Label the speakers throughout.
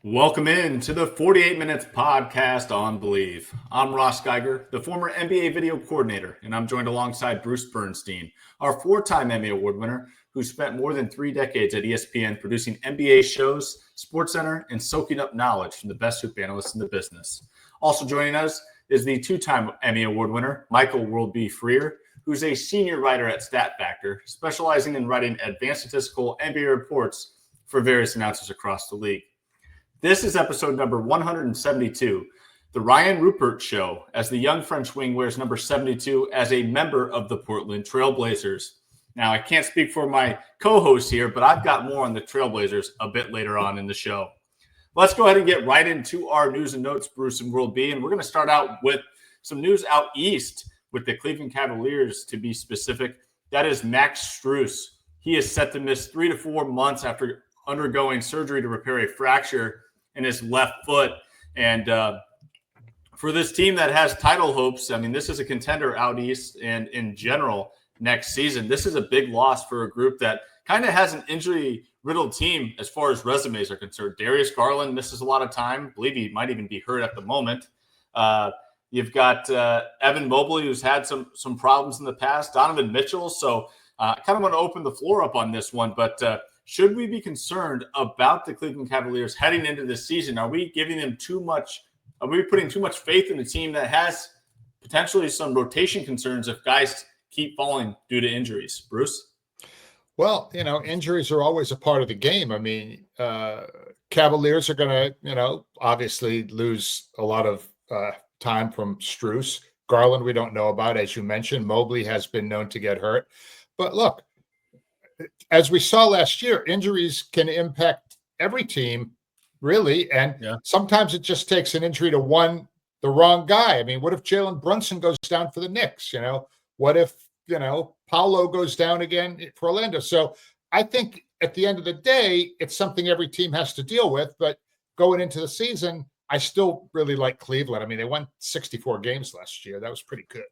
Speaker 1: Welcome in to the 48 Minutes podcast on Believe. I'm Ross Geiger, the former NBA video coordinator, and I'm joined alongside Bruce Bernstein, our four-time Emmy Award winner who spent more than 3 decades at ESPN producing NBA shows, SportsCenter, and soaking up knowledge from the best hoop analysts in the business. Also joining us is the 2-time Emmy Award winner, Michael World B. Freer, who's a senior writer at Stat Factor, specializing in writing advanced statistical NBA reports for various announcers across the league. This is episode number 172, the Rayan Rupert Show, as the young French wing wears number 72 as a member of the Portland Trailblazers. Now, I can't speak for my co-host here, but I've got more on the Trailblazers a bit later on in the show. Let's go ahead and get right into our news and notes, Bruce and World B, and we're going to start out with some news out east with the Cleveland Cavaliers, to be specific. That is Max Strus. He is set to miss 3 to 4 months after undergoing surgery to repair a fracture in his left foot. And for this team that has title hopes, I mean, this is a contender out east and in general next season. This is a big loss for a group that kind of has an injury-riddled team as far as resumes are concerned. Darius Garland misses a lot of time. I believe he might even be hurt at the moment. You've got Evan Mobley, who's had some problems in the past, Donovan Mitchell. So I kind of want to open the floor up on this one, but should we be concerned about the Cleveland Cavaliers heading into this season? Are we giving them too much? Are we putting too much faith in a team that has potentially some rotation concerns if guys keep falling due to injuries? Bruce?
Speaker 2: Well, injuries are always a part of the game. I mean, Cavaliers are going to, obviously lose a lot of time from Strus. Garland, we don't know about, as you mentioned. Mobley has been known to get hurt. But look, as we saw last year, injuries can impact every team, really. And sometimes it just takes an injury to the wrong guy. I mean, what if Jalen Brunson goes down for the Knicks? What if, Paolo goes down again for Orlando? So I think at the end of the day, it's something every team has to deal with. But going into the season, I still really like Cleveland. I mean, they won 64 games last year. That was pretty good.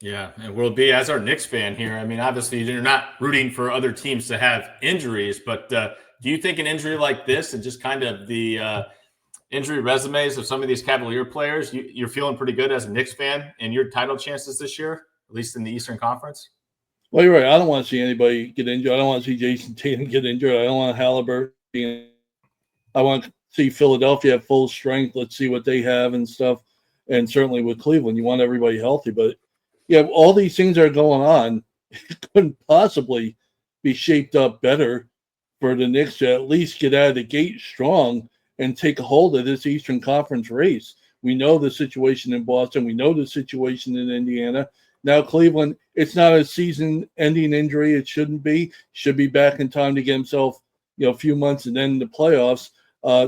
Speaker 1: Yeah, and World B, as our Knicks fan here, I mean, obviously you're not rooting for other teams to have injuries, but do you think an injury like this and just kind of the injury resumes of some of these Cavalier players, you're feeling pretty good as a Knicks fan in your title chances this year, at least in the Eastern Conference?
Speaker 3: Well, you're right. I don't want to see anybody get injured. I don't want to see Jason Tatum get injured. I don't want Halliburton. I want to see Philadelphia at full strength. Let's see what they have and stuff. And certainly with Cleveland, you want everybody healthy, but all these things are going on. It couldn't possibly be shaped up better for the Knicks to at least get out of the gate strong and take a hold of this Eastern Conference race. We know the situation in Boston. We know the situation in Indiana. Now Cleveland, it's not a season-ending injury. It shouldn't be. Should be back in time to get himself, a few months and then the playoffs.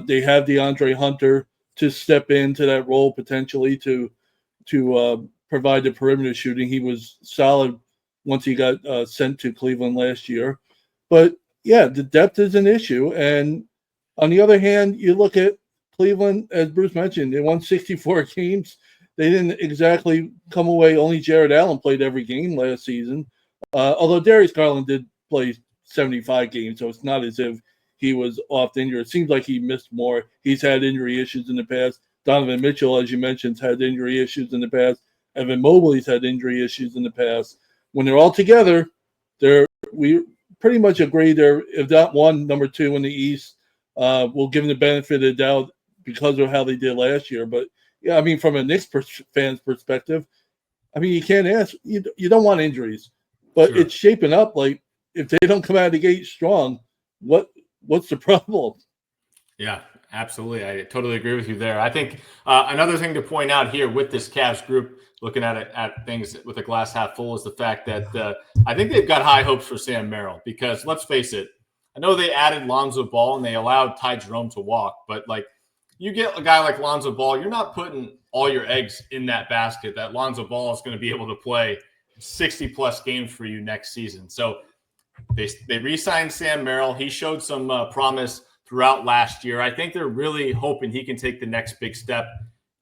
Speaker 3: They have DeAndre Hunter to step into that role potentially to provide the perimeter shooting. He was solid once he got sent to Cleveland last year. But, the depth is an issue. And on the other hand, you look at Cleveland, as Bruce mentioned, they won 64 games. They didn't exactly come away. Only Jared Allen played every game last season. Although Darius Garland did play 75 games, so it's not as if he was off injured. It seems like he missed more. He's had injury issues in the past. Donovan Mitchell, as you mentioned, has had injury issues in the past. Evan Mobley's had injury issues in the past. When they're all together, we pretty much agree they're, if not one, number 2 in the East. We'll give them the benefit of the doubt because of how they did last year. But, from a Knicks fan's perspective, you can't ask. You don't want injuries. But It's shaping up like if they don't come out of the gate strong, what's the problem?
Speaker 1: Yeah, absolutely. I totally agree with you there. I think another thing to point out here with this Cavs group, looking at things with a glass half full, is the fact that I think they've got high hopes for Sam Merrill because let's face it, I know they added Lonzo Ball and they allowed Ty Jerome to walk, but you get a guy like Lonzo Ball, you're not putting all your eggs in that basket that Lonzo Ball is going to be able to play 60-plus games for you next season. So they re-signed Sam Merrill. He showed some promise throughout last year. I think they're really hoping he can take the next big step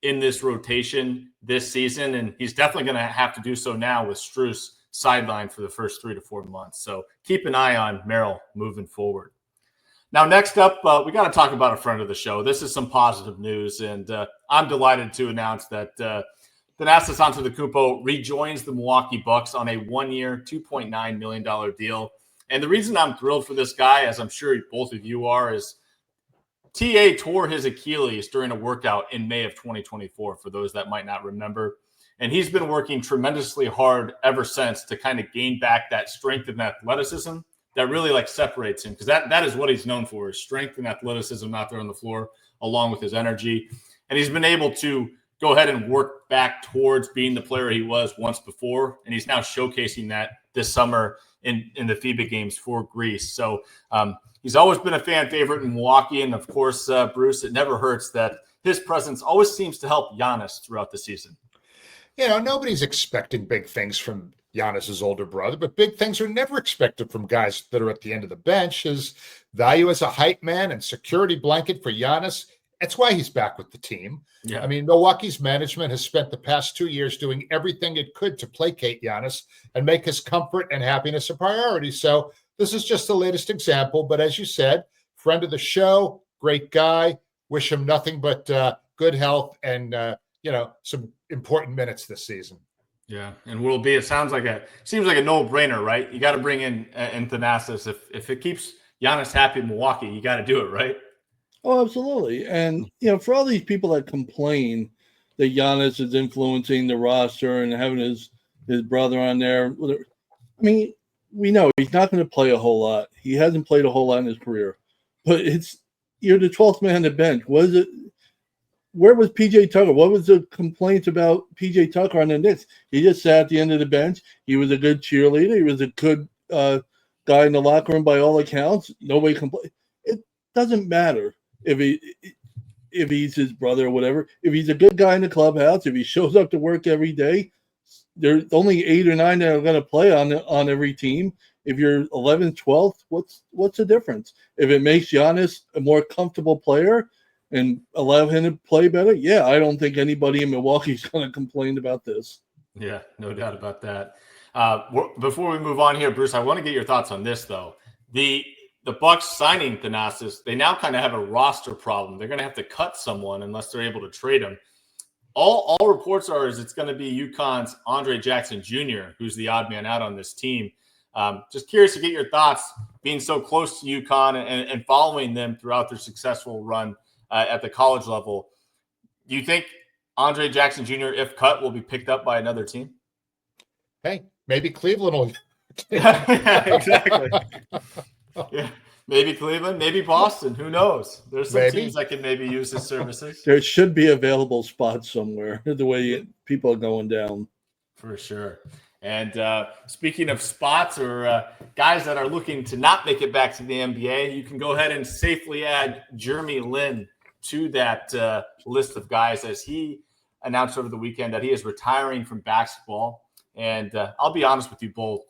Speaker 1: in this rotation this season, and he's definitely going to have to do so now with Strus sidelined for the first 3 to 4 months. So keep an eye on Merrill moving forward. Now, next up, we got to talk about a friend of the show. This is some positive news, and I'm delighted to announce that Thanassis Antetokounmpo rejoins the Milwaukee Bucks on a 1-year, $2.9 million deal. And the reason I'm thrilled for this guy, as I'm sure both of you are, is TA tore his Achilles during a workout in May of 2024, for those that might not remember. And he's been working tremendously hard ever since to kind of gain back that strength and athleticism that really like separates him, because that is what he's known for, is strength and athleticism out there on the floor, along with his energy. And he's been able to go ahead and work back towards being the player he was once before. And he's now showcasing that this summer in the FIBA games for Greece. So he's always been a fan favorite in Milwaukee. And of course, Bruce, it never hurts that his presence always seems to help Giannis throughout the season.
Speaker 2: You know, nobody's expecting big things from Giannis's older brother, but big things are never expected from guys that are at the end of the bench. His value as a hype man and security blanket for Giannis, that's why he's back with the team.
Speaker 1: Yeah.
Speaker 2: I mean, Milwaukee's management has spent the past 2 years doing everything it could to placate Giannis and make his comfort and happiness a priority. So this is just the latest example. But as you said, friend of the show, great guy. Wish him nothing but good health and, some important minutes this season.
Speaker 1: Yeah, and it seems like a no-brainer, right? You got to bring in Thanassis. If it keeps Giannis happy in Milwaukee, you got to do it, right?
Speaker 3: Oh, absolutely. And, for all these people that complain that Giannis is influencing the roster and having his brother on there, I mean, we know he's not going to play a whole lot. He hasn't played a whole lot in his career. But you're the 12th man on the bench. What is it? Where was PJ Tucker? What was the complaints about PJ Tucker on the Knicks? He just sat at the end of the bench. He was a good cheerleader. He was a good guy in the locker room by all accounts. Nobody complained. It doesn't matter if he's his brother or whatever. If he's a good guy in the clubhouse, if he shows up to work every day, there's only 8 or 9 that are going to play on every team. If you're 11th, 12th, what's the difference? If it makes Giannis a more comfortable player and allow him to play better, yeah, I don't think anybody in Milwaukee is going to complain about this.
Speaker 1: Yeah, no doubt about that. Before we move on here, Bruce, I want to get your thoughts on this, though. The Bucks signing Thanassis, they now kind of have a roster problem. They're going to have to cut someone unless they're able to trade him. All reports is it's going to be UConn's Andre Jackson Jr., who's the odd man out on this team. Just curious to get your thoughts, being so close to UConn and following them throughout their successful run at the college level. Do you think Andre Jackson Jr., if cut, will be picked up by another team?
Speaker 2: Hey, maybe Cleveland will.
Speaker 1: Yeah, exactly. Yeah, maybe Cleveland, maybe Boston. Who knows? There's some teams that can maybe use his services.
Speaker 3: There should be available spots somewhere, the way people are going down.
Speaker 1: For sure. And speaking of spots or guys that are looking to not make it back to the NBA, you can go ahead and safely add Jeremy Lin to that list of guys, as he announced over the weekend that he is retiring from basketball. And I'll be honest with you both,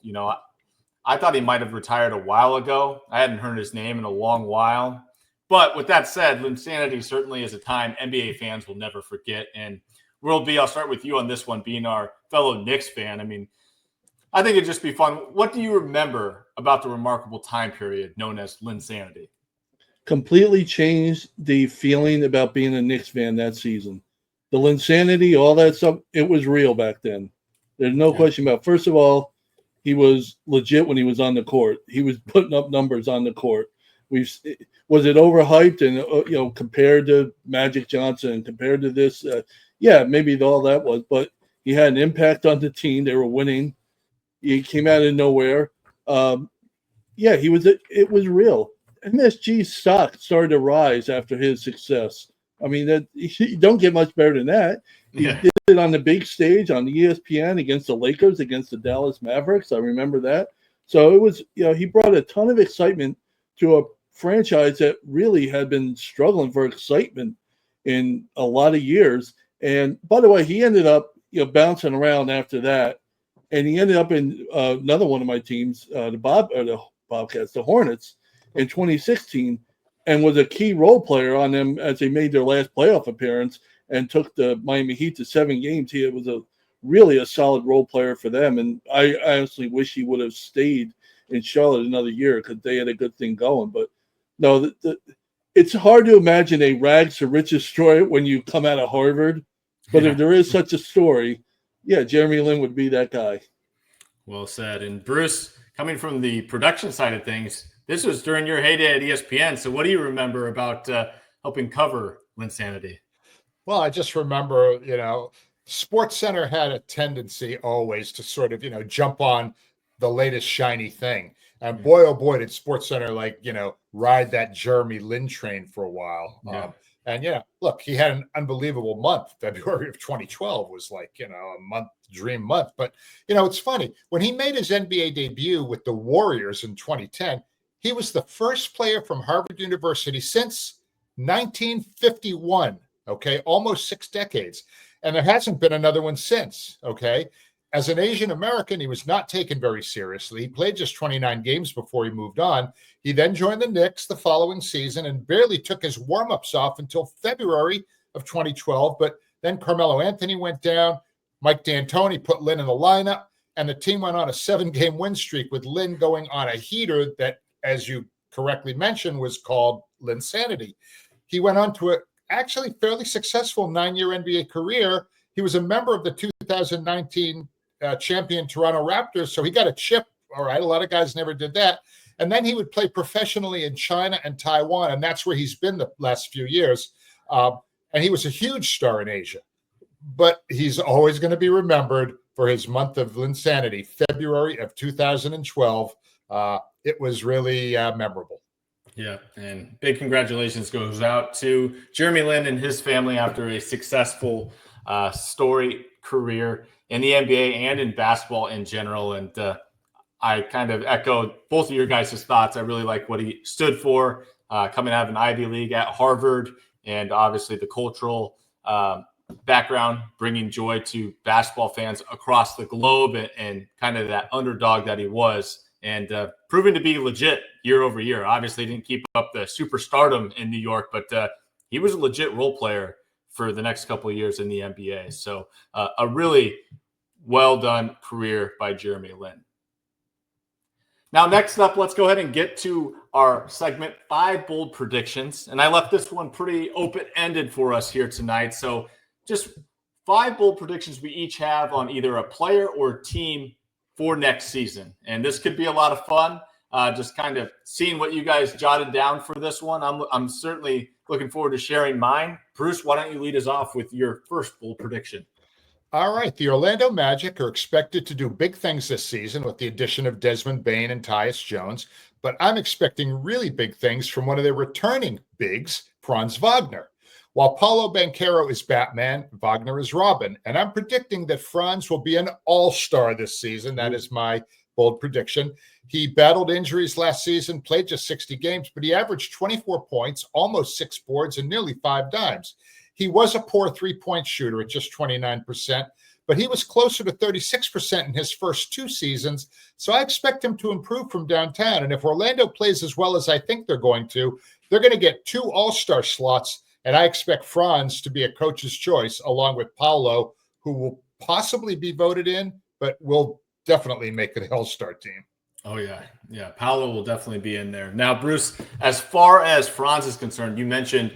Speaker 1: I thought he might have retired a while ago. I hadn't heard his name in a long while. But with that said, Linsanity certainly is a time NBA fans will never forget. And I'll start with you on this one, being our fellow Knicks fan. I mean, I think it'd just be fun. What do you remember about the remarkable time period known as Linsanity?
Speaker 3: Completely changed the feeling about being a Knicks fan that season. The Linsanity, all that stuff, it was real back then. There's no question about it. First of all, he was legit when he was on the court. He was putting up numbers on the court. Was it overhyped and compared to Magic Johnson, compared to this? Yeah, maybe all that was, but he had an impact on the team. They were winning. He came out of nowhere. It was real. MSG's stock started to rise after his success. I mean, you don't get much better than that. He did it on the big stage on ESPN against the Lakers, against the Dallas Mavericks. I remember that. So it was, he brought a ton of excitement to a franchise that really had been struggling for excitement in a lot of years. And by the way, he ended up, bouncing around after that. And he ended up in another one of my teams, the Bobcats, the Hornets, in 2016, and was a key role player on them as they made their last playoff appearance and took the Miami Heat to 7 games. He was really a solid role player for them. And I honestly wish he would have stayed in Charlotte another year because they had a good thing going. But No, it's hard to imagine a rags to riches story when you come out of Harvard. But if there is such a story, yeah, Jeremy Lin would be that guy.
Speaker 1: Well said. And Bruce, coming from the production side of things, this was during your heyday at ESPN. So what do you remember about helping cover Linsanity?
Speaker 2: Well, I just remember, SportsCenter had a tendency always to sort of, jump on the latest shiny thing. And boy, oh boy, did SportsCenter ride that Jeremy Lin train for a while.
Speaker 1: Yeah.
Speaker 2: Look, he had an unbelievable month. February of 2012 was a dream month. But, it's funny. When he made his NBA debut with the Warriors in 2010, he was the first player from Harvard University since 1951, okay, almost 6 decades. And there hasn't been another one since, okay? As an Asian American, he was not taken very seriously. He played just 29 games before he moved on. He then joined the Knicks the following season and barely took his warm-ups off until February of 2012. But then Carmelo Anthony went down. Mike D'Antoni put Lin in the lineup, and the team went on a 7-game win streak with Lin going on a heater that, as you correctly mentioned, was called Linsanity. He went on to a actually fairly successful 9-year NBA career. He was a member of the 2019 champion Toronto Raptors, so he got a chip. All right, a lot of guys never did that. And then he would play professionally in China and Taiwan, and that's where he's been the last few years. And he was a huge star in Asia. But he's always going to be remembered for his month of Linsanity, February of 2012. It was really memorable.
Speaker 1: Yeah, and big congratulations goes out to Jeremy Lin and his family after a successful storied career in the NBA and in basketball in general. And I kind of echoed both of your guys' thoughts. I really like what he stood for, coming out of an Ivy League at Harvard, and obviously the cultural background, bringing joy to basketball fans across the globe, and kind of that underdog that he was, and proving to be legit year over year. Obviously didn't keep up the superstardom in New York, but he was a legit role player for the next couple of years in the NBA. So a really well done career by Jeremy Lin. Now, next up, let's go ahead and get to our segment 5 bold predictions. And I left this one pretty open-ended for us here tonight. So just 5 bold predictions we each have on either a player or team for next season. And this could be a lot of fun, just kind of seeing what you guys jotted down for this one. I'm certainly looking forward to sharing mine. Bruce, why don't you lead us off with your first bold prediction?
Speaker 2: All right. The Orlando Magic are expected to do big things this season with the addition of Desmond Bane and Tyus Jones, but I'm expecting really big things from one of their returning bigs, Franz Wagner. While Paolo Banchero is Batman, Wagner is Robin, and I'm predicting that Franz will be an all-star this season. That is my bold prediction. He battled injuries last season, played just 60 games, but he averaged 24 points, almost 6 boards, and nearly 5 dimes. He was a poor 3-point shooter at just 29%, but he was closer to 36% in his first 2 seasons, so I expect him to improve from downtown. And if Orlando plays as well as I think they're going to get 2 all-star slots, and I expect Franz to be a coach's choice, along with Paolo, who will possibly be voted in, but will definitely make the all-star team.
Speaker 1: Oh, yeah. Yeah, Paolo will definitely be in there. Now, Bruce, as far as Franz is concerned, you mentioned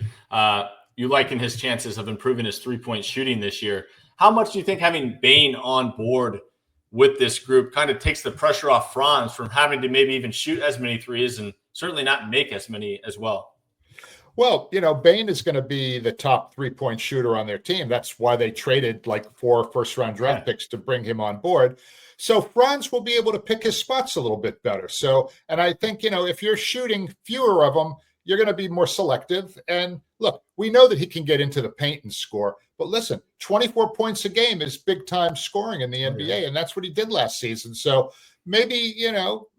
Speaker 1: you liken his chances of improving his 3-point shooting this year. How much do you think having Bane on board with this group kind of takes the pressure off Franz from having to maybe even shoot as many threes and certainly not make as many as well?
Speaker 2: Well, Bane is going to be the top 3-point shooter on their team. That's why they traded like 4 first-round draft picks to bring him on board. So Franz will be able to pick his spots a little bit better. So, and I think, if you're shooting fewer of them, you're going to be more selective. And look, we know that he can get into the paint and score. But listen, 24 points a game is big-time scoring in the NBA, and that's what he did last season. So maybe,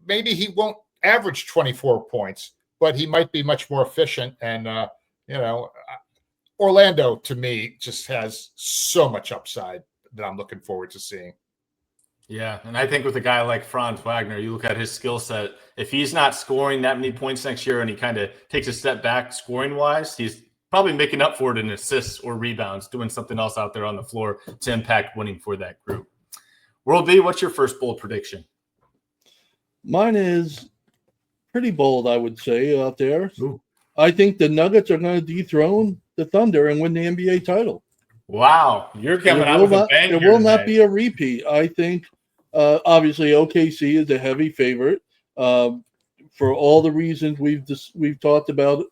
Speaker 2: maybe he won't average 24 points, but he might be much more efficient. And, Orlando, to me, just has so much upside that I'm looking forward to seeing.
Speaker 1: Yeah, and I think with a guy like Franz Wagner, you look at his skill set, if he's not scoring that many points next year and he kind of takes a step back scoring-wise, he's probably making up for it in assists or rebounds, doing something else out there on the floor to impact winning for that group. World B, what's your first bold prediction?
Speaker 3: Mine is pretty bold, I would say, out there.
Speaker 1: Ooh.
Speaker 3: I think the Nuggets are going to dethrone the Thunder and win the NBA title.
Speaker 1: Wow, you're coming out with a bang
Speaker 3: There
Speaker 1: here
Speaker 3: will not
Speaker 1: tonight.
Speaker 3: be a repeat. I think, obviously, OKC is a heavy favorite for all the reasons we've talked about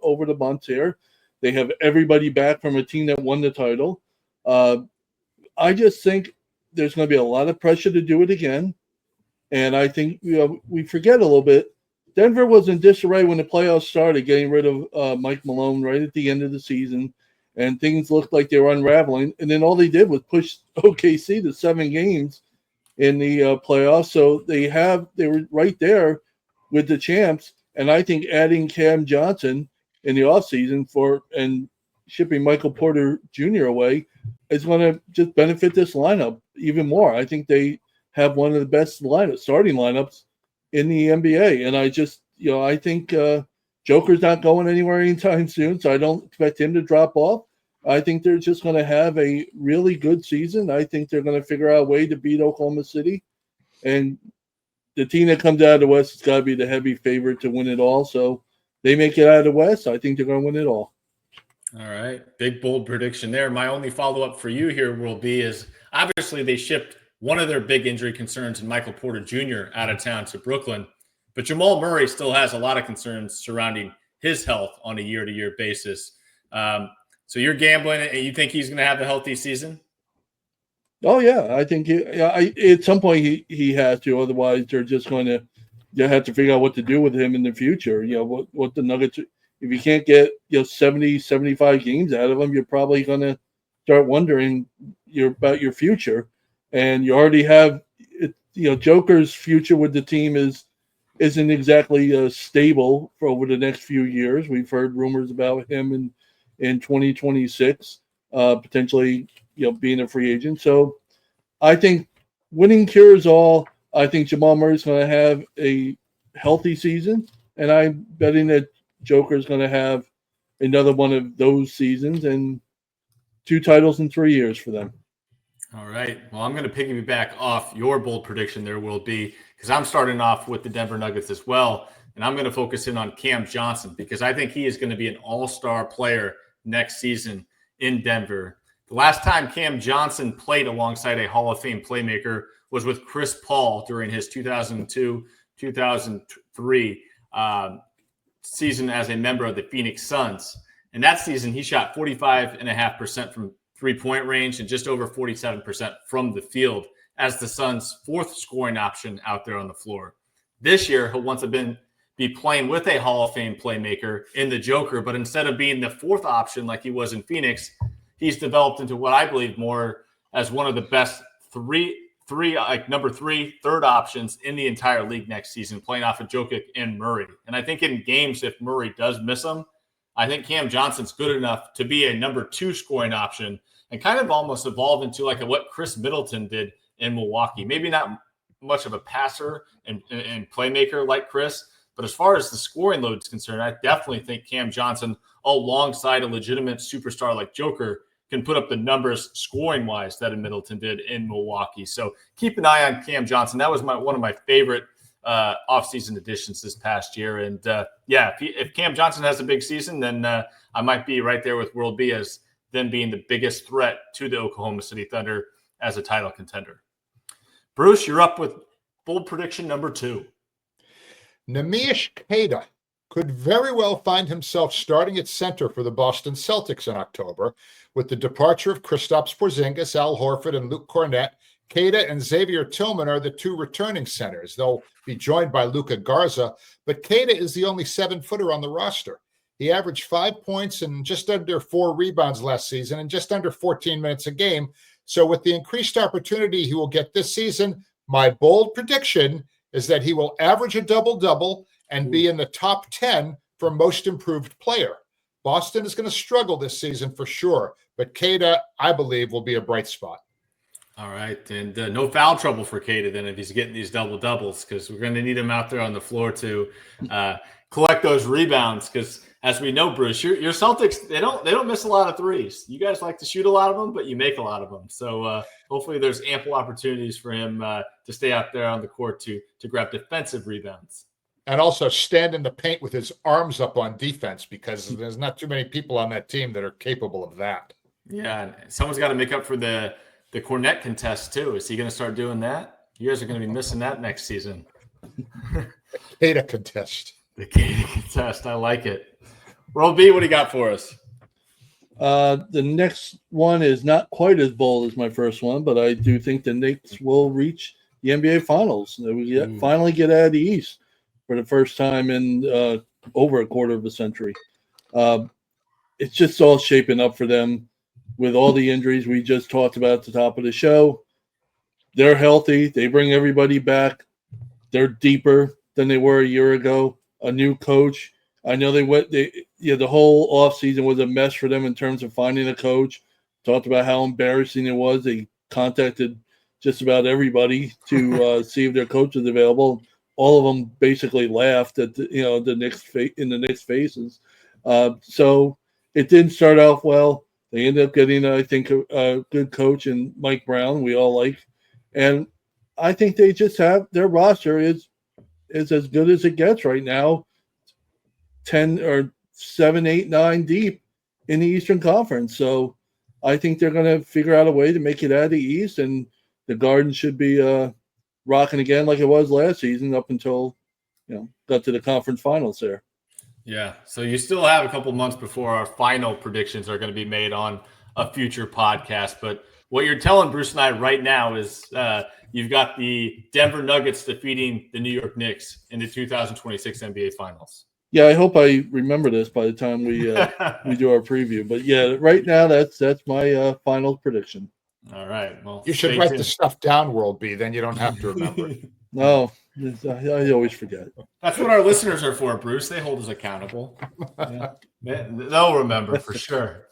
Speaker 3: over the months here. They have everybody back from a team that won the title. I just think there's going to be a lot of pressure to do it again. And I think we forget a little bit. Denver was in disarray when the playoffs started, getting rid of Mike Malone right at the end of the season, and things looked like they were unraveling. And then all they did was push OKC to 7 games in the playoffs. So they were right there with the champs. And I think adding Cam Johnson in the offseason and shipping Michael Porter Jr. away is going to just benefit this lineup even more. I think they have one of the best starting lineups in the NBA. And I think Joker's not going anywhere anytime soon, so I don't expect him to drop off. I think they're just going to have a really good season. I think they're going to figure out a way to beat Oklahoma City. And the team that comes out of the West has got to be the heavy favorite to win it all. So they make it out of the West, I think they're going to win it all.
Speaker 1: All right. Big, bold prediction there. My only follow-up for you here will be is obviously they shipped one of their big injury concerns in Michael Porter Jr. out of town to Brooklyn. But Jamal Murray still has a lot of concerns surrounding his health on a year-to-year basis. So you're gambling and you think he's going to have a healthy season?
Speaker 3: Oh, yeah. I think at some point he has to. Otherwise, they're just going to have to figure out what to do with him in the future. What the Nuggets – if you can't get 70, 75 games out of him, you're probably going to start wondering about your future. And you already have, Joker's future with the team isn't exactly stable for over the next few years. We've heard rumors about him in 2026, potentially, being a free agent. So I think winning cures all. I think Jamal Murray's going to have a healthy season, and I'm betting that Joker's going to have another one of those seasons and 2 titles in 3 years for them.
Speaker 1: All right. Well, I'm going to piggyback off your bold prediction there, will be, because I'm starting off with the Denver Nuggets as well, and I'm going to focus in on Cam Johnson because I think he is going to be an all-star player next season in Denver. The last time Cam Johnson played alongside a Hall of Fame playmaker was with Chris Paul during his 2002-2003 season as a member of the Phoenix Suns. And that season, he shot 45.5% from three-point range and just over 47% from the field as the Suns' 4th scoring option out there on the floor. This year, he'll once again be playing with a Hall of Fame playmaker in the Joker, but instead of being the 4th option like he was in Phoenix, he's developed into what I believe more as one of the best number 3 third options in the entire league next season, playing off of Jokic and Murray. And I think in games, if Murray does miss him, I think Cam Johnson's good enough to be a number 2 scoring option and kind of almost evolve into like what Chris Middleton did in Milwaukee. Maybe not much of a passer and playmaker like Chris, but as far as the scoring load is concerned, I definitely think Cam Johnson, alongside a legitimate superstar like Joker, can put up the numbers scoring-wise that Middleton did in Milwaukee. So keep an eye on Cam Johnson. That was one of my favorite offseason additions this past year. And if Cam Johnson has a big season, then I might be right there with World B as them being the biggest threat to the Oklahoma City Thunder as a title contender. Bruce, you're up with bold prediction number 2.
Speaker 2: Neemias Queta could very well find himself starting at center for the Boston Celtics in October. With the departure of Kristaps Porzingis, Al Horford, and Luke Cornett, Queta and Xavier Tillman are the 2 returning centers. They'll be joined by Luka Garza, but Queta is the only 7-footer on the roster. He averaged 5 points and just under 4 rebounds last season and just under 14 minutes a game. So with the increased opportunity he will get this season, my bold prediction is that he will average a double-double and be in the top 10 for most improved player. Boston is going to struggle this season for sure, but Queta, I believe, will be a bright spot.
Speaker 1: All right, and no foul trouble for Queta then if he's getting these double-doubles, because we're going to need him out there on the floor to collect those rebounds, because as we know, Bruce, your Celtics, they don't miss a lot of threes. You guys like to shoot a lot of them, but you make a lot of them. So hopefully there's ample opportunities for him to stay out there on the court to grab defensive rebounds.
Speaker 2: And also stand in the paint with his arms up on defense, because there's not too many people on that team that are capable of that.
Speaker 1: Yeah, someone's got to make up for the Cornet contest too. Is he going to start doing that? You guys are going to be missing that next season.
Speaker 2: Queta contest.
Speaker 1: The Queta contest. I like it. Roll B, what do you got for us?
Speaker 3: The next one is not quite as bold as my first one, but I do think the Knicks will reach the NBA Finals. We finally get out of the East for the first time in over a quarter of a century. It's just all shaping up for them with all the injuries we just talked about at the top of the show. They're healthy. They bring everybody back. They're deeper than they were a year ago. A new coach. I know the whole offseason was a mess for them in terms of finding a coach. Talked about how embarrassing it was. They contacted just about everybody to see if their coach was available. All of them basically laughed at the Knicks faces. So it didn't start off well. They ended up getting, I think, a good coach in Mike Brown. We all like, and I think they just have their roster is as good as it gets right now. 10 or 7, 8, 9 deep in the Eastern Conference. So I think they're going to figure out a way to make it out of the East, and the Garden should be rocking again like it was last season up until got to the conference finals there.
Speaker 1: Yeah, so you still have a couple months before our final predictions are going to be made on a future podcast. But what you're telling Bruce and I right now is you've got the Denver Nuggets defeating the New York Knicks in the 2026 NBA Finals.
Speaker 3: Yeah, I hope I remember this by the time we do our preview. But yeah, right now that's my final prediction.
Speaker 1: All right. Well,
Speaker 2: you should write the stuff down, World B. Then you don't have to remember it.
Speaker 3: No, I always forget.
Speaker 1: That's what our listeners are for, Bruce. They hold us accountable. Yeah. They'll remember for sure.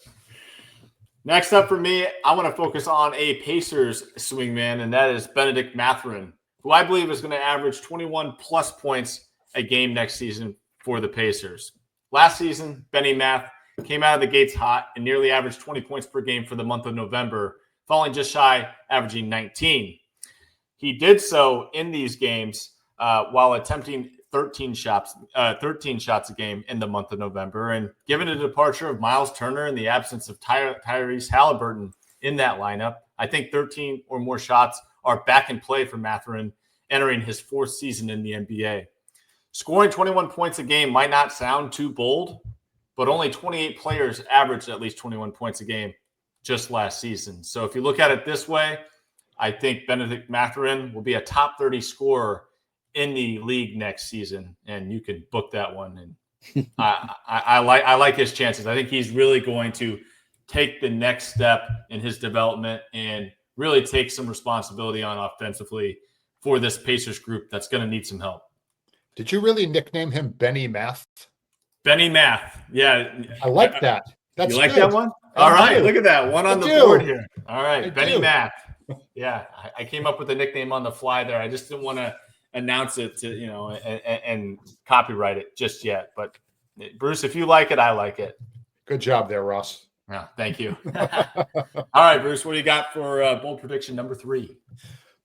Speaker 1: Next up for me, I want to focus on a Pacers swingman, and that is Bennedict Mathurin, who I believe is going to average 21-plus points a game next season for the Pacers. Last season, Benny Math came out of the gates hot and nearly averaged 20 points per game for the month of November, falling just shy, averaging 19. He did so in these games while attempting 13 shots a game in the month of November. And given the departure of Miles Turner and the absence of Tyrese Halliburton in that lineup, I think 13 or more shots are back in play for Mathurin entering his fourth season in the NBA. Scoring 21 points a game might not sound too bold, but only 28 players averaged at least 21 points a game just last season. So if you look at it this way, I think Bennedict Mathurin will be a top 30 scorer in the league next season, and you can book that one. And I like his chances. I think he's really going to take the next step in his development and really take some responsibility on offensively for this Pacers group that's going to need some help.
Speaker 2: Did you really nickname him Benny Math?
Speaker 1: Benny Math. Yeah.
Speaker 2: I like that. That's
Speaker 1: you like
Speaker 2: good.
Speaker 1: that one? All right. Look at that. One on the board here. All right. Benny Math. Yeah. I came up with a nickname on the fly there. I just didn't want to announce it to, and copyright it just yet. But Bruce, if you like it, I like it.
Speaker 2: Good job there, Ross.
Speaker 1: Yeah. Thank you. All right, Bruce, what do you got for bold prediction number 3?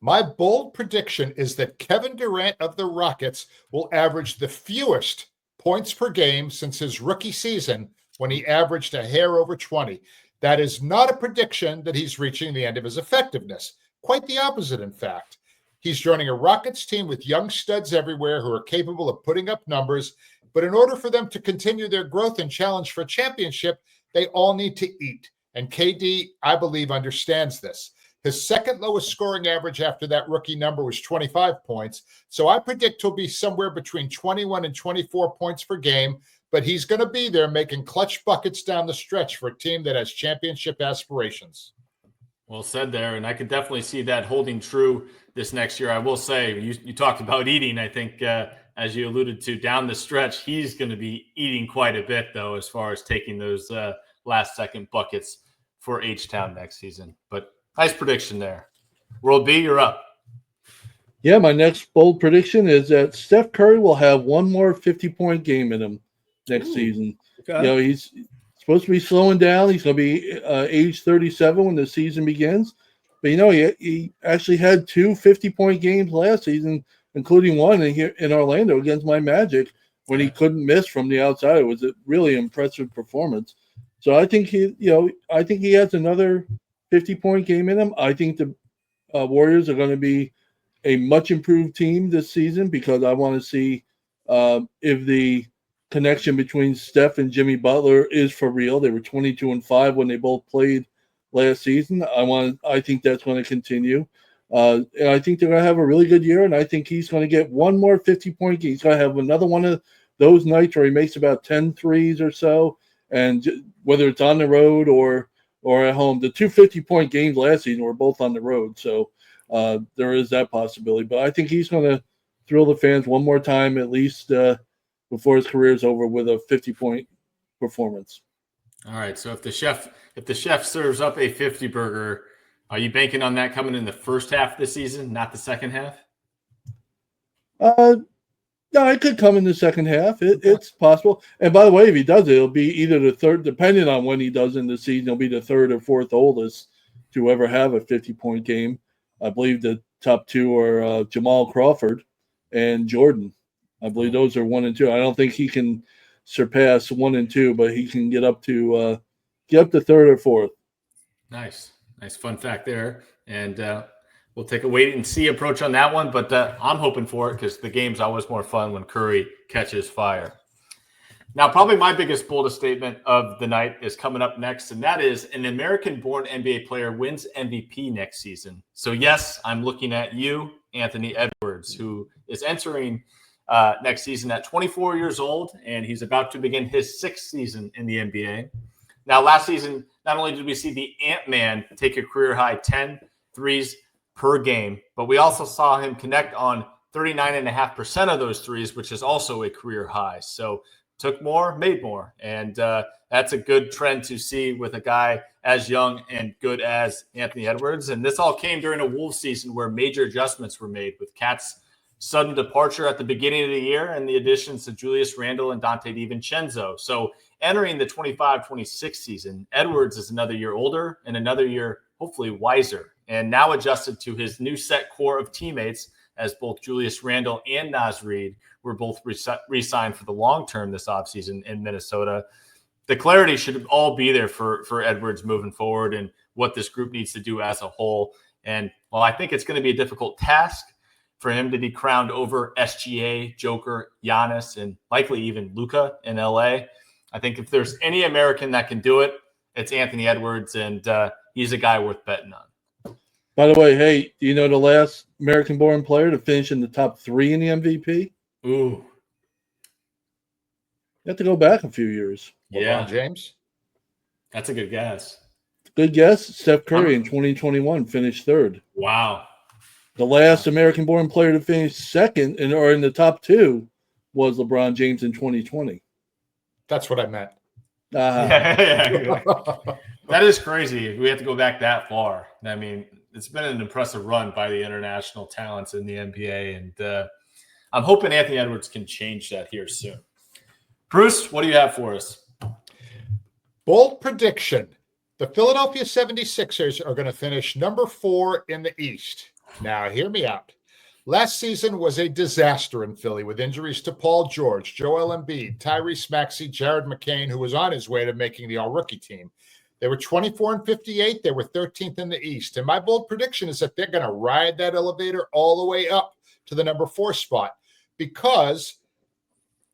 Speaker 2: My bold prediction is that Kevin Durant of the Rockets will average the fewest points per game since his rookie season, when he averaged a hair over 20. That is not a prediction that he's reaching the end of his effectiveness. Quite the opposite, in fact. He's joining a Rockets team with young studs everywhere who are capable of putting up numbers, but in order for them to continue their growth and challenge for a championship, they all need to eat. And KD, I believe, understands this. His second lowest scoring average after that rookie number was 25 points. So I predict he'll be somewhere between 21 and 24 points per game, but he's going to be there making clutch buckets down the stretch for a team that has championship aspirations.
Speaker 1: Well said there, and I could definitely see that holding true this next year. I will say, you talked about eating. I think, as you alluded to, down the stretch, he's going to be eating quite a bit, though, as far as taking those last-second buckets for H-Town next season. But nice prediction there. World B, you're up.
Speaker 3: Yeah, my next bold prediction is that Steph Curry will have one more 50-point game in him next season. Okay. He's supposed to be slowing down. He's going to be age 37 when the season begins. But, he actually had 2 50-point games last season including one here in Orlando against my Magic when he couldn't miss from the outside. It was a really impressive performance. So I think he has another 50-point game in him. I think the Warriors are going to be a much improved team this season because I want to see if the connection between Steph and Jimmy Butler is for real. They were 22-5 when they both played last season. I think that's going to continue. And I think they're going to have a really good year, and I think he's going to get one more 50-point game. He's going to have another one of those nights where he makes about 10 threes or so, and whether it's on the road or at home. The two 50-point games last season were both on the road, so there is that possibility. But I think he's going to thrill the fans one more time, at least before his career is over, with a 50-point performance.
Speaker 1: All right. So if the chef serves up a 50 burger, are you banking on that coming in the first half of the season, not the second half?
Speaker 3: No, it could come in the second half. It's possible. And by the way, if he does it, it'll be either the third, depending on when he does in the season, it'll be the third or fourth oldest to ever have a 50-point game. I believe the top two are Jamal Crawford and Jordan. I believe those are 1 and 2. I don't think he can surpass 1 and 2, but he can get up to third or fourth.
Speaker 1: Nice fun fact there. And we'll take a wait and see approach on that one, but I'm hoping for it because the game's always more fun when Curry catches fire. Now, probably my biggest, boldest statement of the night is coming up next, and that is an American-born NBA player wins MVP next season. So, yes, I'm looking at you, Anthony Edwards, who is entering next season at 24 years old, and he's about to begin his 6th season in the NBA. Now, last season, not only did we see the Ant-Man take a career-high 10 threes per game, but we also saw him connect on 39.5% of those threes, which is also a career high. So took more, made more. And that's a good trend to see with a guy as young and good as Anthony Edwards. And this all came during a Wolves season where major adjustments were made with Cat's sudden departure at the beginning of the year and the additions to Julius Randle and Dante DiVincenzo. So entering the 25-26 season, Edwards is another year older and another year hopefully wiser, and now adjusted to his new set core of teammates as both Julius Randle and Naz Reid were both re-signed for the long term this offseason in Minnesota. The clarity should all be there for Edwards moving forward and what this group needs to do as a whole. And while I think it's going to be a difficult task for him to be crowned over SGA, Joker, Giannis, and likely even Luka in LA, I think if there's any American that can do it, it's Anthony Edwards, and he's a guy worth betting on.
Speaker 3: By the way, hey, do you know the last American-born player to finish in the top 3 in the MVP?
Speaker 1: Ooh.
Speaker 3: You have to go back a few years.
Speaker 2: LeBron James?
Speaker 1: That's a good guess.
Speaker 3: Good guess. Steph Curry in 2021 finished 3rd.
Speaker 1: Wow.
Speaker 3: The last American-born player to finish 2nd or in the top 2 was LeBron James in 2020.
Speaker 2: That's what I meant.
Speaker 1: Yeah. That is crazy. We have to go back that far. I mean, it's been an impressive run by the international talents in the NBA, and I'm hoping Anthony Edwards can change that here soon. Bruce, what do you have for us?
Speaker 2: Bold prediction. The Philadelphia 76ers are going to finish number 4 in the East. Now, hear me out. Last season was a disaster in Philly with injuries to Paul George, Joel Embiid, Tyrese Maxey, Jared McCain, who was on his way to making the all-rookie team. They were 24-58. They were 13th in the East. And my bold prediction is that they're going to ride that elevator all the way up to the number 4 spot because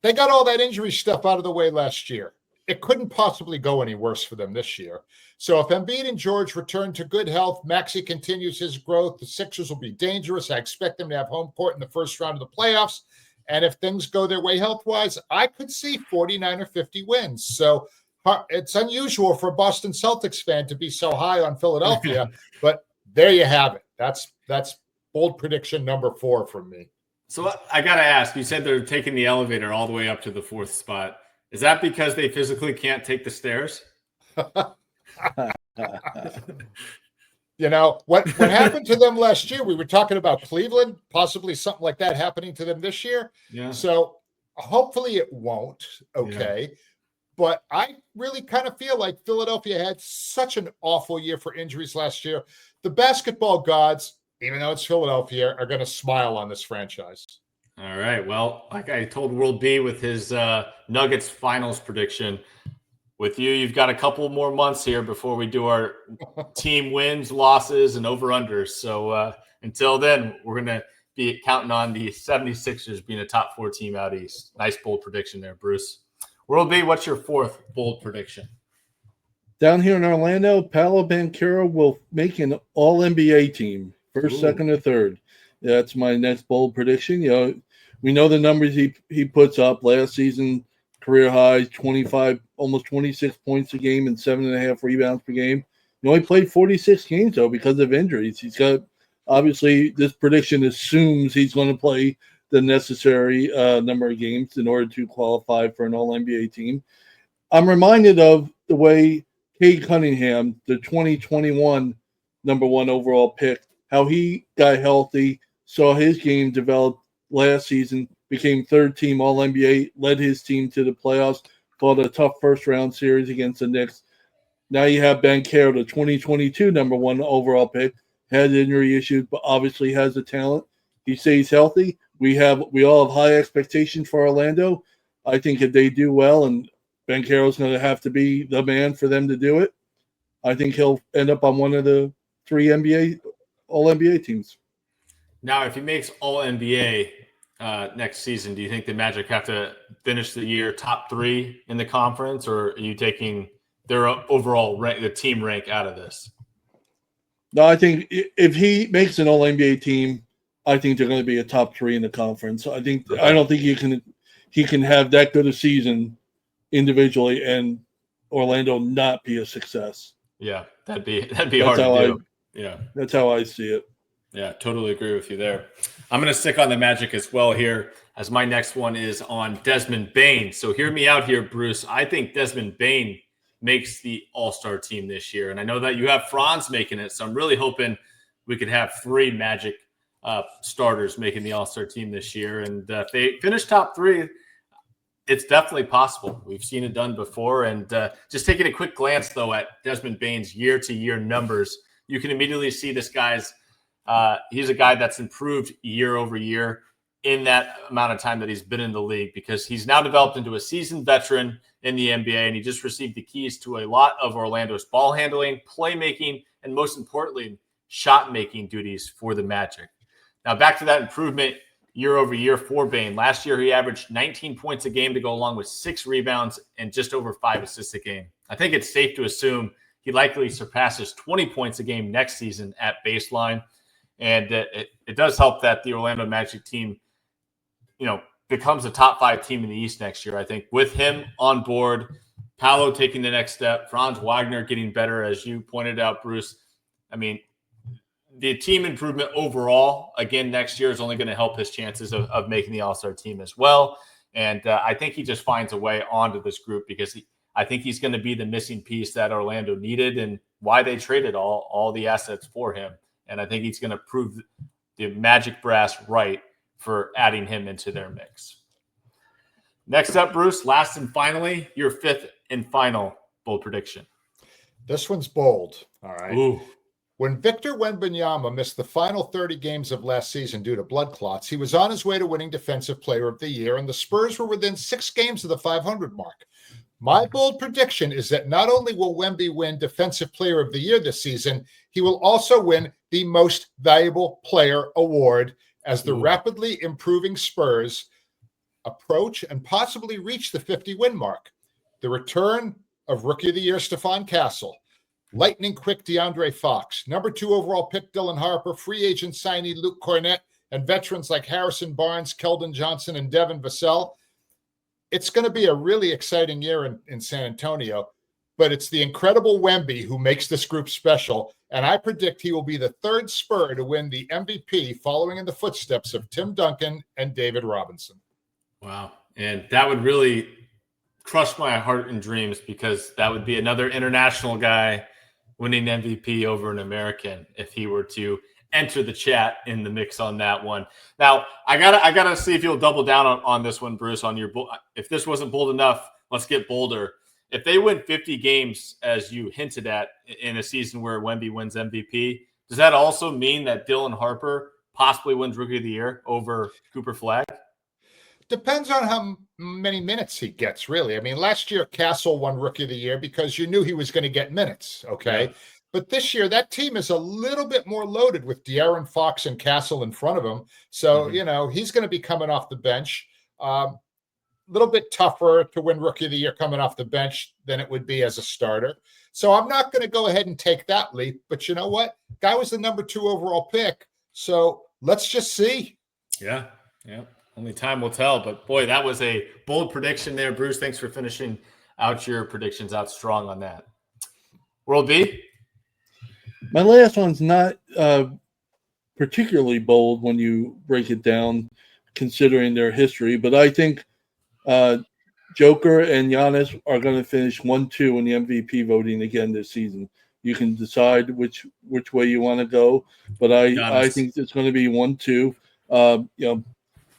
Speaker 2: they got all that injury stuff out of the way last year. It couldn't possibly go any worse for them this year. So if Embiid and George return to good health, Maxey continues his growth, the Sixers will be dangerous. I expect them to have home court in the first round of the playoffs. And if things go their way health-wise, I could see 49 or 50 wins. So it's unusual for a Boston Celtics fan to be so high on Philadelphia, but there you have it. That's bold prediction number 4 from me.
Speaker 1: So I got to ask, you said they're taking the elevator all the way up to the 4th spot. Is that because they physically can't take the stairs?
Speaker 2: You know, what happened to them last year? We were talking about Cleveland, possibly something like that happening to them this year.
Speaker 1: Yeah.
Speaker 2: So hopefully it won't. Okay. Yeah. But I really kind of feel like Philadelphia had such an awful year for injuries last year. The basketball gods even though it's Philadelphia, are going to smile on this franchise.
Speaker 1: All right. Well, like I told World B with his Nuggets finals prediction, with you, you've got a couple more months here before we do our team wins, losses, and over-unders. So until then, we're going to be counting on the 76ers being a top 4 team out east. Nice bold prediction there, Bruce. World B, what's your 4th bold prediction?
Speaker 3: Down here in Orlando, Paolo Banchero will make an All-NBA team, first,
Speaker 1: Ooh.
Speaker 3: second, or third. That's my next bold prediction. We know the numbers he puts up last season. Career highs, 25, almost 26 points a game and 7.5 rebounds per game. He only played 46 games, though, because of injuries. He's got, obviously, this prediction assumes he's going to play the necessary number of games in order to qualify for an All-NBA team. I'm reminded of the way Cade Cunningham, the 2021 number 1 overall pick, how he got healthy, saw his game develop last season, became 3rd team All-NBA, led his team to the playoffs, fought a tough first-round series against the Knicks. Now you have Banchero, the 2022 number 1 overall pick, had injury issues, but obviously has the talent. He stays healthy. We all have high expectations for Orlando. I think if they do well, and Banchero's going to have to be the man for them to do it, I think he'll end up on one of the 3 All-NBA teams.
Speaker 1: Now, if he makes All-NBA next season, do you think the Magic have to finish the year top 3 in the conference, or are you taking their overall rank, the team rank, out of this?
Speaker 3: No, I think if he makes an All-NBA team, I think they're going to be a top 3 in the conference. I don't think he can have that good a season individually and Orlando not be a success.
Speaker 1: Yeah, that'd be hard to do.
Speaker 3: That's how I see it.
Speaker 1: Yeah, totally agree with you there. I'm going to stick on the Magic as well here, as my next one is on Desmond Bane. So hear me out here, Bruce. I think Desmond Bane makes the All-Star team this year. And I know that you have Franz making it, so I'm really hoping we could have 3 Magic starters making the All-Star team this year. And if they finish top 3, it's definitely possible. We've seen it done before. And just taking a quick glance, though, at Desmond Bane's year-to-year numbers, you can immediately see this guy's he's a guy that's improved year over year in that amount of time that he's been in the league, because he's now developed into a seasoned veteran in the NBA, and he just received the keys to a lot of Orlando's ball handling, playmaking, and most importantly, shot-making duties for the Magic. Now, back to that improvement year over year for Bane. Last year, he averaged 19 points a game to go along with 6 rebounds and just over 5 assists a game. I think it's safe to assume he likely surpasses 20 points a game next season at baseline. And it does help that the Orlando Magic team, becomes a top 5 team in the East next year. I think with him on board, Paolo taking the next step, Franz Wagner getting better, as you pointed out, Bruce. I mean, the team improvement overall, again, next year is only going to help his chances of making the All-Star team as well. And I think he just finds a way onto this group, because I think he's going to be the missing piece that Orlando needed and why they traded all the assets for him. And I think he's going to prove the Magic brass right for adding him into their mix. Next up, Bruce, last and finally, your 5th and final bold prediction.
Speaker 2: This one's bold. All right.
Speaker 1: Ooh.
Speaker 2: When Victor Wembanyama missed the final 30 games of last season due to blood clots, he was on his way to winning Defensive Player of the Year, and the Spurs were within 6 games of the 500 mark. My bold prediction is that not only will Wemby win Defensive Player of the Year this season, he will also win the Most Valuable Player award as the rapidly improving Spurs approach and possibly reach the 50-win mark. The return of Rookie of the Year Stephon Castle, lightning quick DeAndre Fox, number 2 overall pick Dylan Harper, free agent signee Luke Cornett, and veterans like Harrison Barnes, Keldon Johnson, and Devin Vassell. It's going to be a really exciting year in San Antonio, but it's the incredible Wemby who makes this group special, and I predict he will be the 3rd Spur to win the MVP, following in the footsteps of Tim Duncan and David Robinson.
Speaker 1: Wow. And that would really crush my heart and dreams, because that would be another international guy winning MVP over an American if he were to enter the chat in the mix on that one. Now, I gotta see if you'll double down on this one, Bruce. On your if this wasn't bold enough, let's get bolder. If they win 50 games, as you hinted at, in a season where Wemby wins MVP, Does that also mean that Dylan Harper possibly wins Rookie of the Year over Cooper Flagg?
Speaker 2: Depends on how many minutes he gets, really. I mean, last year, Castle won Rookie of the Year because you knew he was going to get minutes, okay?
Speaker 1: Yeah.
Speaker 2: But this year, that team is a little bit more loaded with De'Aaron Fox and Castle in front of him. So, he's going to be coming off the bench. A little bit tougher to win Rookie of the Year coming off the bench than it would be as a starter. So I'm not going to go ahead and take that leap. But you know what? Guy was the number 2 overall pick. So let's just see.
Speaker 1: Yeah. Only time will tell. But, boy, that was a bold prediction there. Bruce, thanks for finishing out your predictions out strong on that. World B?
Speaker 3: My last one's not particularly bold when you break it down, considering their history. But I think Joker and Giannis are going to finish 1-2 in the MVP voting again this season. You can decide which way you want to go, but I think it's going to be 1-2.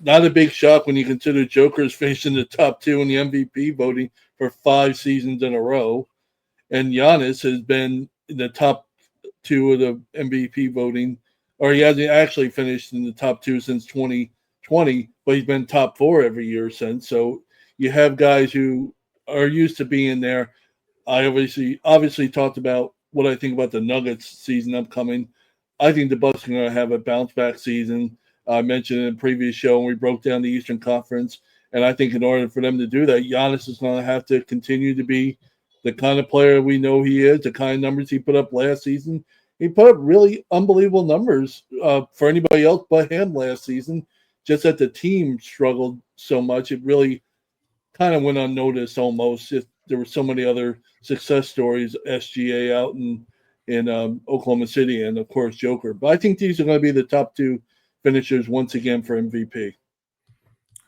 Speaker 3: Not a big shock when you consider Joker's finished in the top 2 in the MVP voting for 5 seasons in a row, and Giannis has been in the top 2 of the MVP voting, or he hasn't actually finished in the top 2 since 2020, but he's been top 4 every year since. So you have guys who are used to being there. I obviously talked about what I think about the Nuggets season upcoming. I think the Bucks are going to have a bounce back season. I mentioned in a previous show when we broke down the Eastern Conference, and I think in order for them to do that, Giannis is going to have to continue to be the kind of player we know he is, the kind of numbers he put up last season. He put up really unbelievable numbers for anybody else but him last season, just that the team struggled so much. It really kind of went unnoticed almost. There were so many other success stories, SGA out in Oklahoma City, and, of course, Joker. But I think these are going to be the top 2 finishers once again for MVP.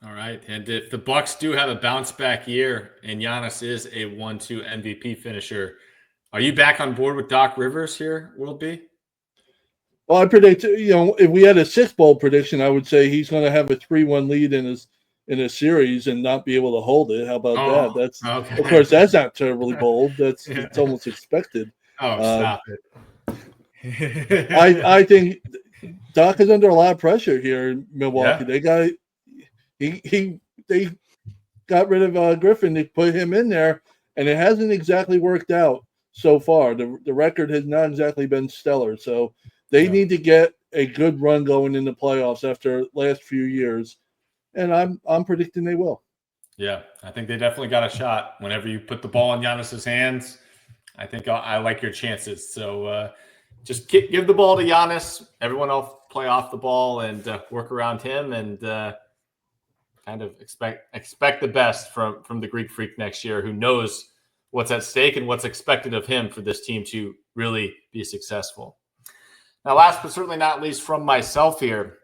Speaker 1: All right. And if the Bucks do have a bounce back year and Giannis is a 1-2 MVP finisher, are you back on board with Doc Rivers here, World B?
Speaker 3: Well, I predict, if we had a 6-bowl prediction, I would say he's going to have a 3-1 lead in a series and not be able to hold it. How about that? That's okay. Of course, that's not terribly bold. It's almost expected.
Speaker 1: Stop it.
Speaker 3: I think Doc is under a lot of pressure here in Milwaukee.
Speaker 1: Yeah.
Speaker 3: They got rid of Griffin. They put him in there, and it hasn't exactly worked out so far. The record has not exactly been stellar. So they need to get a good run going in the playoffs after the last few years, and I'm predicting they will.
Speaker 1: Yeah, I think they definitely got a shot. Whenever you put the ball in Giannis's hands, I think I like your chances. So just give the ball to Giannis. Everyone else play off the ball and work around him, and kind of expect the best from the Greek Freak next year, who knows what's at stake and what's expected of him for this team to really be successful. Now, last but certainly not least from myself here,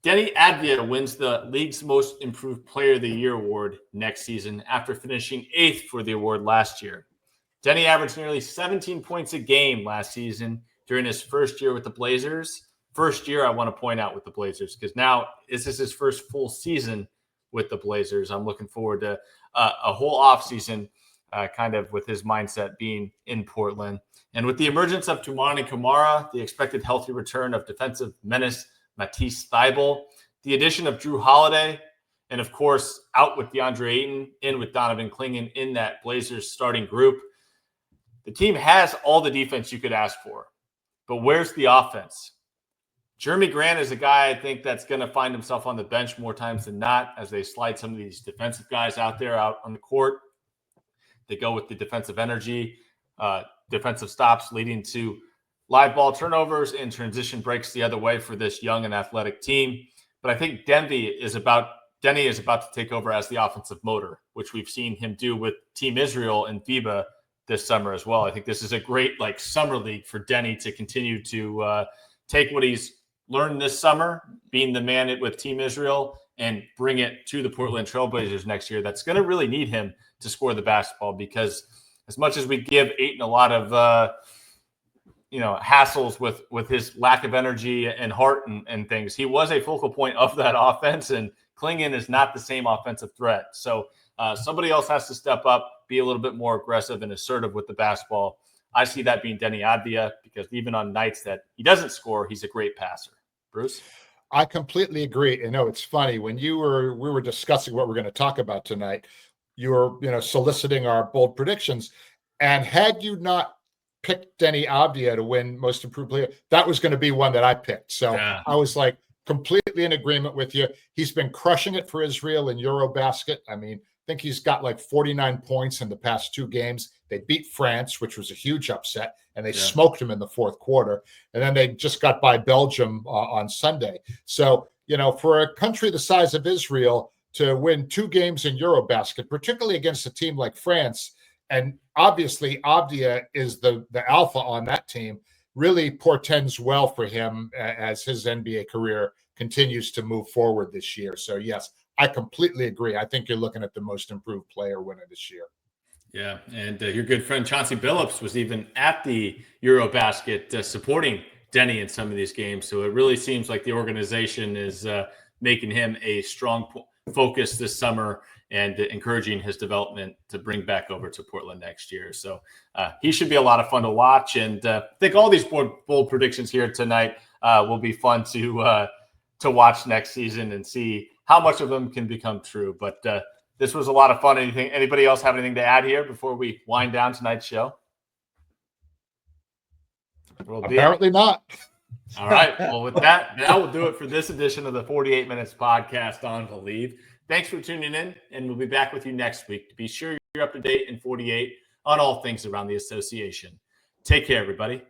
Speaker 1: Deni Avdija wins the league's Most Improved Player of the Year award next season after finishing 8th for the award last year. Deni averaged nearly 17 points a game last season during his first year with the Blazers. First year, I want to point out, with the Blazers, because now this is his first full season with the Blazers. I'm looking forward to a whole offseason kind of with his mindset being in Portland. And with the emergence of Toumani Camara, the expected healthy return of defensive menace Matisse Thybulle, the addition of Drew Holiday, and, of course, out with DeAndre Ayton, in with Donovan Clingan in that Blazers starting group, the team has all the defense you could ask for. But where's the offense? Jeremy Grant is a guy I think that's going to find himself on the bench more times than not as they slide some of these defensive guys out on the court. They go with the defensive energy, defensive stops leading to live ball turnovers and transition breaks the other way for this young and athletic team. But I think Deni is about to take over as the offensive motor, which we've seen him do with Team Israel and FIBA this summer as well. I think this is a great summer league for Deni to continue to take what he's learned this summer, being the man with Team Israel, and bring it to the Portland Trailblazers next year. That's going to really need him to score the basketball, because as much as we give Ayton a lot of hassles with his lack of energy and heart and things, he was a focal point of that offense, and Clingan is not the same offensive threat. So somebody else has to step up, be a little bit more aggressive and assertive with the basketball. I see that being Deni Avdija, because even on nights that he doesn't score, he's a great passer. Bruce?
Speaker 2: I completely agree. You know, it's funny when we were discussing what we're going to talk about tonight. You were, soliciting our bold predictions, and had you not picked Deni Avdija to win Most Improved Player, that was going to be one that I picked. So
Speaker 1: Yeah.
Speaker 2: I was like completely in agreement with you. He's been crushing it for Israel in Eurobasket. I mean, I think he's got like 49 points in the past 2 games. They beat France, which was a huge upset, and they smoked him in the fourth quarter. And then they just got by Belgium on Sunday. So, for a country the size of Israel to win 2 games in Eurobasket, particularly against a team like France, and obviously Avdija is the alpha on that team, really portends well for him as his NBA career continues to move forward this year. So, yes, I completely agree. I think you're looking at the Most Improved Player winner this year.
Speaker 1: Yeah, and your good friend Chauncey Billups was even at the Eurobasket supporting Deni in some of these games. So it really seems like the organization is making him a strong focus this summer and encouraging his development to bring back over to Portland next year. So he should be a lot of fun to watch. And I think all these bold predictions here tonight will be fun to watch next season and see how much of them can become true. But this was a lot of fun. Anybody else have anything to add here before we wind down tonight's show?
Speaker 2: Apparently not.
Speaker 1: All right. Well, with that will do it for this edition of the 48 Minutes Podcast on Believe. Thanks for tuning in, and we'll be back with you next week. To be sure you're up to date in 48 on all things around the association. Take care, everybody.